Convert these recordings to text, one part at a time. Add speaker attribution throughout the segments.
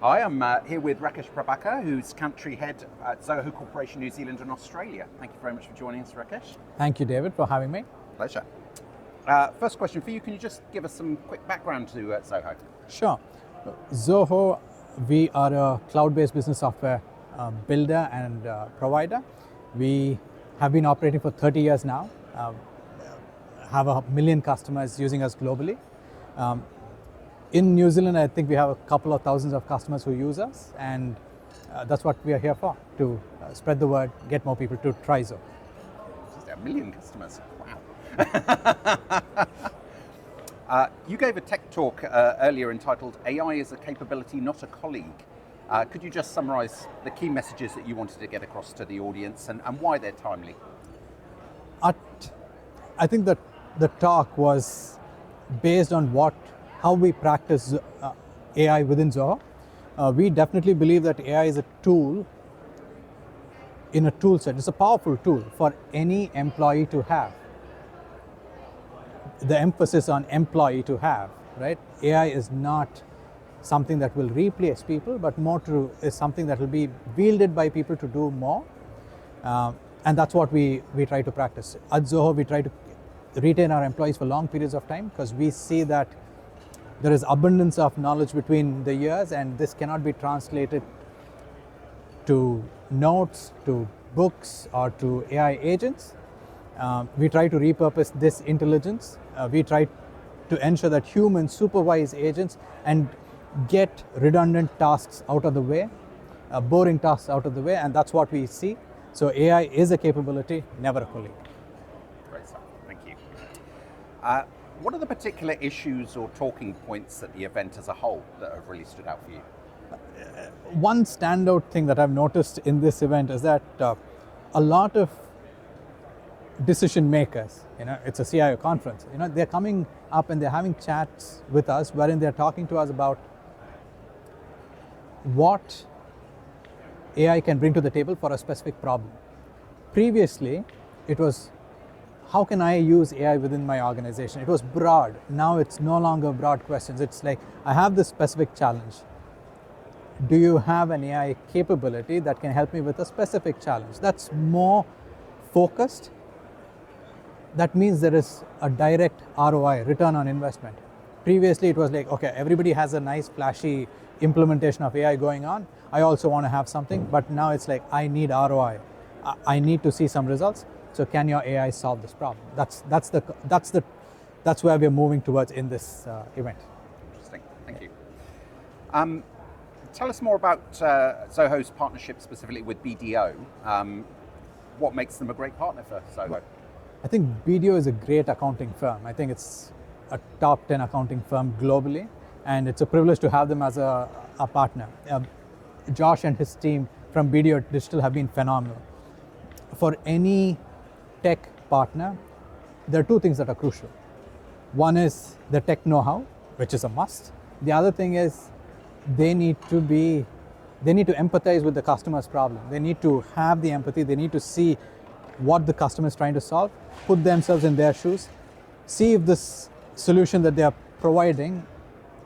Speaker 1: Hi, I'm here with Rakesh Prabhakar, who's Country Head at Zoho Corporation New Zealand and Australia. Thank you very much for joining us, Rakesh.
Speaker 2: Thank you, David, for having me.
Speaker 1: Pleasure. First question for you, can you just give us some quick background to Zoho?
Speaker 2: Sure. Zoho, we are a cloud-based business software builder and provider. We have been operating for 30 years now, have 1 million customers using us globally. In New Zealand, I think we have a couple of thousands of customers who use us, and that's what we are here for, to spread the word, get more people to try Zoho.
Speaker 1: Just 1 million customers, wow. You gave a tech talk earlier entitled AI is a capability, not a colleague. Could you just summarize the key messages that you wanted to get across to the audience and why they're timely?
Speaker 2: I think that the talk was based on how we practice AI within Zoho. We definitely believe that AI is a tool in a tool set. It's a powerful tool for any employee to have. The emphasis on employee to have, right? AI is not something that will replace people, but is something that will be wielded by people to do more. And that's what we try to practice. At Zoho, we try to retain our employees for long periods of time because we see that there is abundance of knowledge between the years, and this cannot be translated to notes, to books, or to AI agents. We try to repurpose this intelligence. We try to ensure that humans supervise agents and get redundant tasks out of the way, boring tasks out of the way, and that's what we see. So AI is a capability, never a colleague.
Speaker 1: Great stuff, thank you. What are the particular issues or talking points at the event as a whole that have really stood out for you?
Speaker 2: One standout thing that I've noticed in this event is that a lot of decision makers, it's a CIO conference, they're coming up and they're having chats with us wherein they're talking to us about what AI can bring to the table for a specific problem. Previously, it was, how can I use AI within my organization? It was broad. Now it's no longer broad questions. It's like, I have this specific challenge. Do you have an AI capability that can help me with a specific challenge? That's more focused. That means there is a direct ROI, return on investment. Previously, it was like, okay, everybody has a nice flashy implementation of AI going on. I also want to have something, but now it's like, I need ROI. I need to see some results. So can your AI solve this problem? That's where we're moving towards in this event.
Speaker 1: Interesting, thank you. Tell us more about Zoho's partnership specifically with BDO. What makes them a great partner for Zoho?
Speaker 2: I think BDO is a great accounting firm. I think it's a top 10 accounting firm globally, and it's a privilege to have them as a partner. Josh and his team from BDO Digital have been phenomenal. For any tech partner, there are two things that are crucial. One is the tech know-how, which is a must. The other thing is they need to empathize with the customer's problem. They need to have the empathy. They need to see what the customer is trying to solve, put themselves in their shoes, see if this solution that they are providing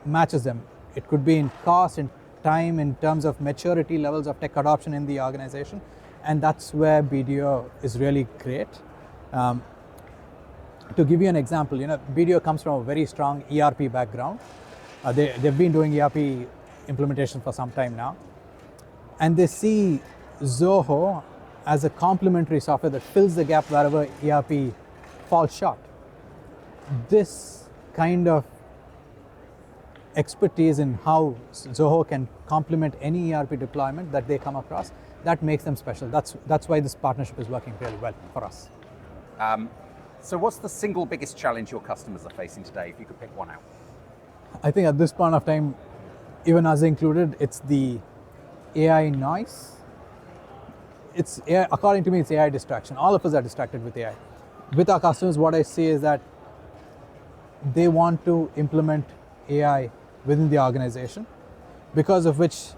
Speaker 2: matches them. It could be in cost, in time, in terms of maturity levels of tech adoption in the organization. And that's where BDO is really great. To give you an example, BDO comes from a very strong ERP background. They've been doing ERP implementation for some time now. And they see Zoho as a complementary software that fills the gap wherever ERP falls short. This kind of expertise in how Zoho can complement any ERP deployment that they come across, that makes them special. That's why this partnership is working really well for us.
Speaker 1: So what's the single biggest challenge your customers are facing today, if you could pick one out?
Speaker 2: I think at this point of time, even us included, it's the AI noise. It's AI, according to me, it's AI distraction. All of us are distracted with AI. With our customers, what I see is that they want to implement AI within the organization, because of which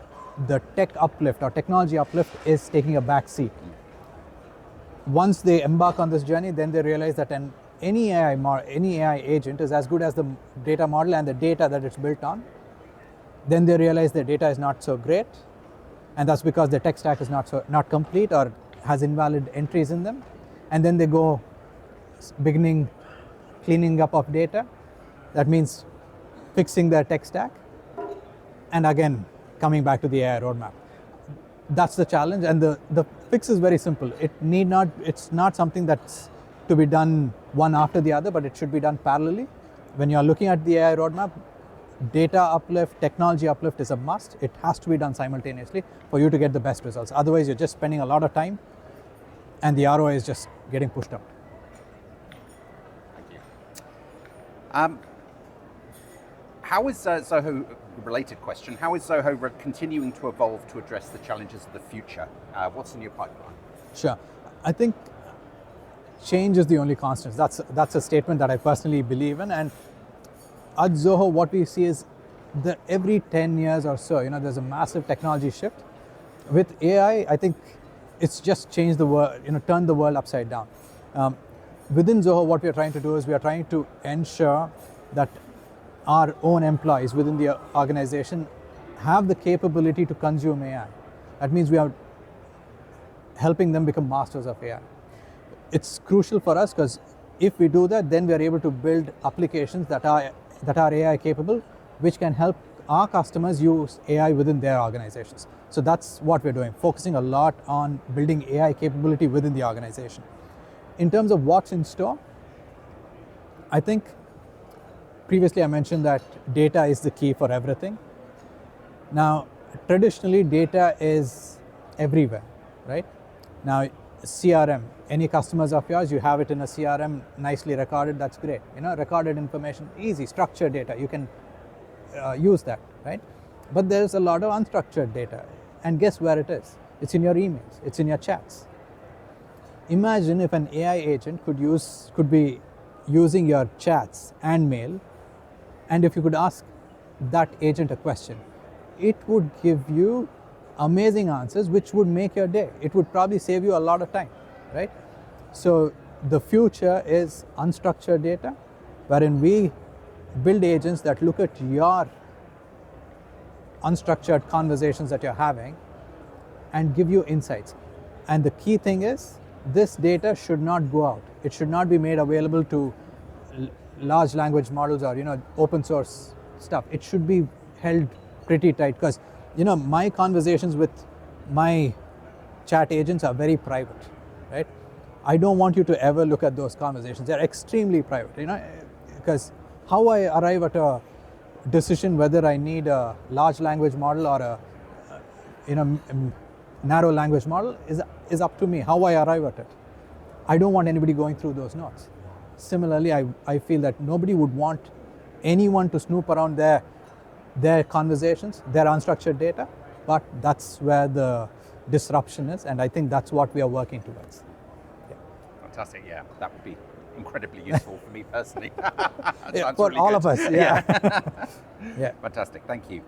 Speaker 2: the tech uplift or technology uplift is taking a back seat. Once they embark on this journey, then they realize that any AI agent is as good as the data model and the data that it's built on. Then they realize their data is not so great, and that's because their tech stack is not complete or has invalid entries in them. And then they go beginning cleaning up of data. That means fixing their tech stack, and again coming back to the AI roadmap. That's the challenge, and the fix is very simple. It's not something that's to be done one after the other, but it should be done parallelly. When you're looking at the AI roadmap, data uplift, technology uplift is a must. It has to be done simultaneously for you to get the best results. Otherwise, you're just spending a lot of time and the ROI is just getting pushed out.
Speaker 1: Thank you. How is Zoho, related question, how is Zoho continuing to evolve to address the challenges of the future? What's in your pipeline?
Speaker 2: Sure. I think change is the only constant. That's a statement that I personally believe in. And at Zoho, what we see is that every 10 years or so, there's a massive technology shift. With AI, I think it's just changed the world, turned the world upside down. Within Zoho, what we are trying to do is we are trying to ensure that our own employees within the organization have the capability to consume AI. That means we are helping them become masters of AI. It's crucial for us because if we do that, then we are able to build applications that are AI capable, which can help our customers use AI within their organizations. So that's what we're doing, focusing a lot on building AI capability within the organization. In terms of what's in store, I think previously I mentioned that data is the key for everything. Now, traditionally data is everywhere, right? Now, CRM, any customers of yours, you have it in a CRM, nicely recorded, that's great. Recorded information, easy, structured data, you can use that, right? But there's a lot of unstructured data, and guess where it is? It's in your emails, it's in your chats. Imagine if an AI agent could be using your chats and mail, and if you could ask that agent a question, it would give you amazing answers which would make your day. It would probably save you a lot of time, right? So the future is unstructured data, wherein we build agents that look at your unstructured conversations that you're having and give you insights. And the key thing is, this data should not go out. It should not be made available to large language models or open source stuff. It should be held pretty tight because my conversations with my chat agents are very private, right? I don't want you to ever look at those conversations. They're extremely private, because how I arrive at a decision whether I need a large language model or a narrow language model is up to me, how I arrive at it. I don't want anybody going through those notes. Similarly, I feel that nobody would want anyone to snoop around their conversations, their unstructured data, but that's where the disruption is, and I think that's what we are working towards.
Speaker 1: Yeah. Fantastic, yeah, that would be incredibly useful for me personally.
Speaker 2: Yeah, for really all good. Of us, yeah.
Speaker 1: Yeah. Fantastic, thank you.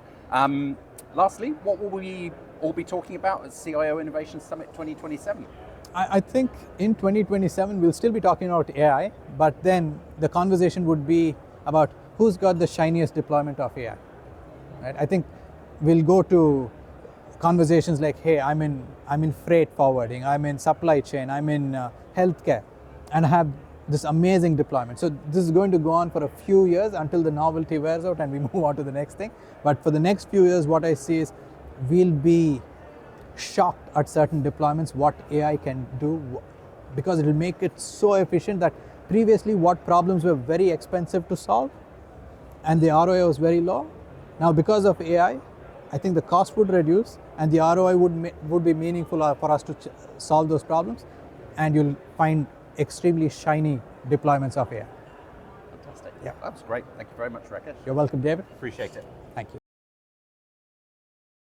Speaker 1: Lastly, what will we all be talking about at CIO Innovation Summit 2027?
Speaker 2: I think in 2027 we'll still be talking about AI, but then the conversation would be about who's got the shiniest deployment of AI. Right? I think we'll go to conversations like, hey, I'm in freight forwarding, I'm in supply chain, I'm in healthcare, and I have this amazing deployment. So this is going to go on for a few years until the novelty wears out and we move on to the next thing. But for the next few years, what I see is we'll be shocked at certain deployments what AI can do, because it will make it so efficient that previously what problems were very expensive to solve and the ROI was very low. Now because of AI, I think the cost would reduce and the ROI would be meaningful for us to solve those problems, and you'll find extremely shiny deployments of AI.
Speaker 1: Fantastic. Yeah, that's great. Thank you very much, Rakesh.
Speaker 2: You're welcome, David.
Speaker 1: Appreciate it.
Speaker 2: Thank you.